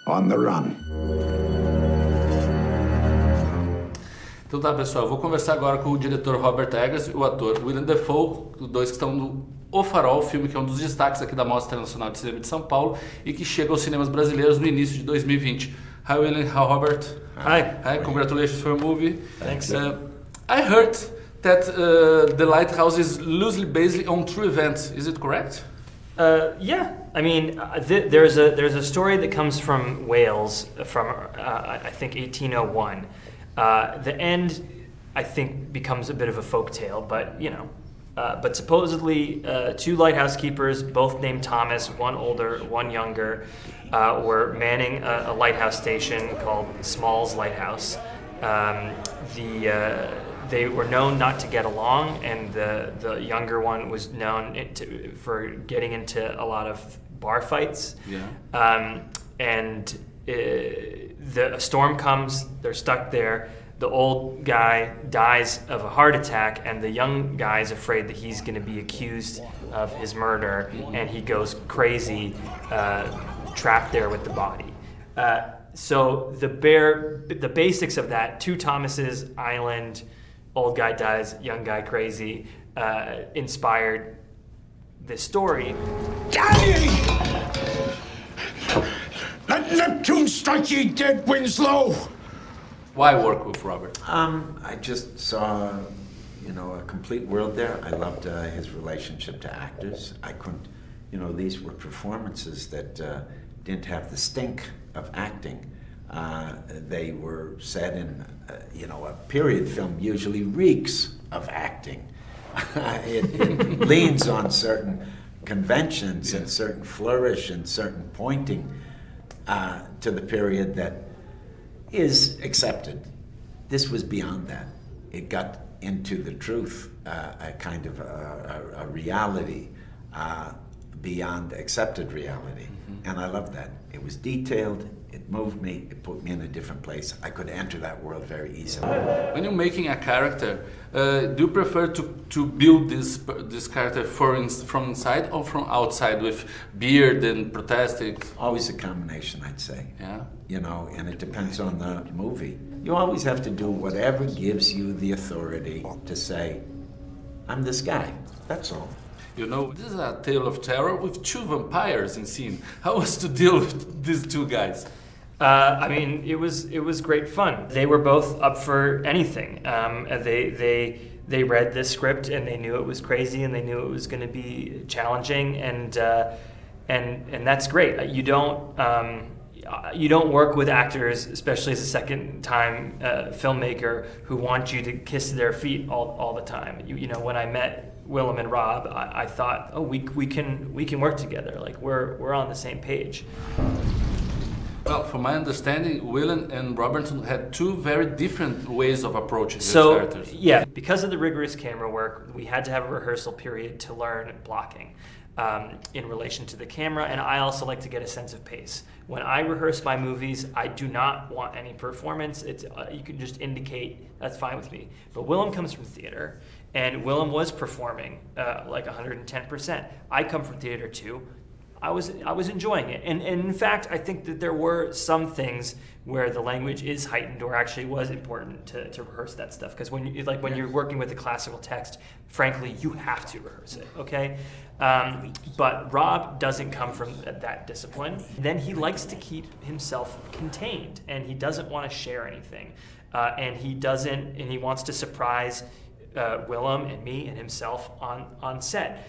on the run. Então tá, pessoal, eu vou conversar agora com o diretor Robert Eggers e o ator Willem Dafoe, os dois que estão no O Farol, filme que é um dos destaques aqui da Mostra Internacional de Cinema de São Paulo e que chega aos cinemas brasileiros no início de 2020. Hi Willem, hi Robert. Hi, congratulations for your movie. Thanks. I heard that The Lighthouse is loosely based on true events, is it correct? Yeah, I mean, there's a story that comes from Wales from I think 1801. The end, I think, becomes a bit of a folk tale, but you know. But supposedly, two lighthouse keepers, both named Thomas, one older, one younger, were manning a lighthouse station called Small's Lighthouse. They were known not to get along, and the younger one was known for getting into a lot of bar fights. Yeah. A storm comes, they're stuck there. The old guy dies of a heart attack, and the young guy is afraid that he's going to be accused of his murder, and he goes crazy, trapped there with the body. So the basics of that, two Thomases, island, old guy dies, young guy crazy, inspired this story. Daddy! Let Neptune strike ye dead, Winslow! Why work with Robert? I just saw, a complete world there. I loved his relationship to actors. I couldn't, these were performances that didn't have the stink of acting. They were set in, a period film usually reeks of acting. It leans on certain conventions and certain flourish and certain pointing to the period that is accepted. This was beyond that. It got into the truth, a kind of a reality beyond accepted reality. Mm-hmm. And I loved that. It was detailed, it moved me, it put me in a different place. I could enter that world very easily. When you're making a character, do you prefer to build this character from inside or from outside with beard and prosthetics? Always a combination, I'd say. Yeah. And it depends on the movie. You always have to do whatever gives you the authority to say, I'm this guy, that's all. This is a tale of terror with two vampires in scene. How was to deal with these two guys? I mean, it was great fun. They were both up for anything. They read this script and they knew it was crazy and they knew it was going to be challenging, and that's great. You don't work with actors, especially as a second-time filmmaker, who want you to kiss their feet all the time. When I met Willem and Rob, I thought, oh, we can work together. Like we're on the same page. Well, from my understanding, Willem and Robertson had two very different ways of approaching these characters. Yeah, because of the rigorous camera work, we had to have a rehearsal period to learn blocking in relation to the camera, and I also like to get a sense of pace. When I rehearse my movies, I do not want any performance. It's you can just indicate, that's fine with me. But Willem comes from theater, and Willem was performing like 110%. I come from theater too. I was enjoying it, and in fact, I think that there were some things where the language is heightened, or actually was important to rehearse that stuff. Because when you're working with a classical text, frankly, you have to rehearse it. Okay, but Rob doesn't come from that discipline. Then he likes to keep himself contained, and he doesn't want to share anything, and he wants to surprise Willem and me and himself on set.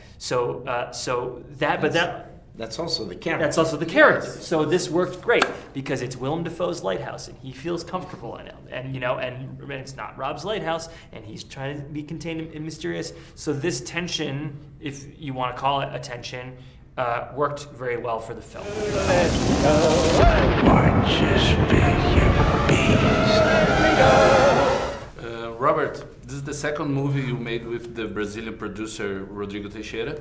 That's also the character. That's also the character. So this worked great because it's Willem Dafoe's lighthouse, and he feels comfortable in it. And it's not Rob's lighthouse, and he's trying to be contained and mysterious. So this tension, if you want to call it a tension, worked very well for the film. Robert, this is the second movie you made with the Brazilian producer Rodrigo Teixeira.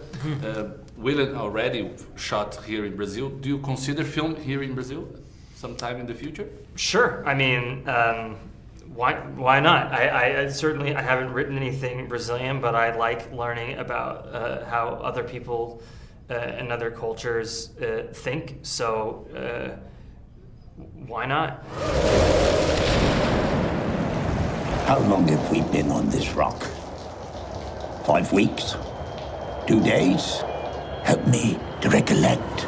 Willem already shot here in Brazil. Do you consider film here in Brazil sometime in the future? Sure. I mean, why not? I certainly haven't written anything Brazilian, but I like learning about how other people and other cultures think. So Why not? How long have we been on this rock? 5 weeks? 2 days? Help me to recollect.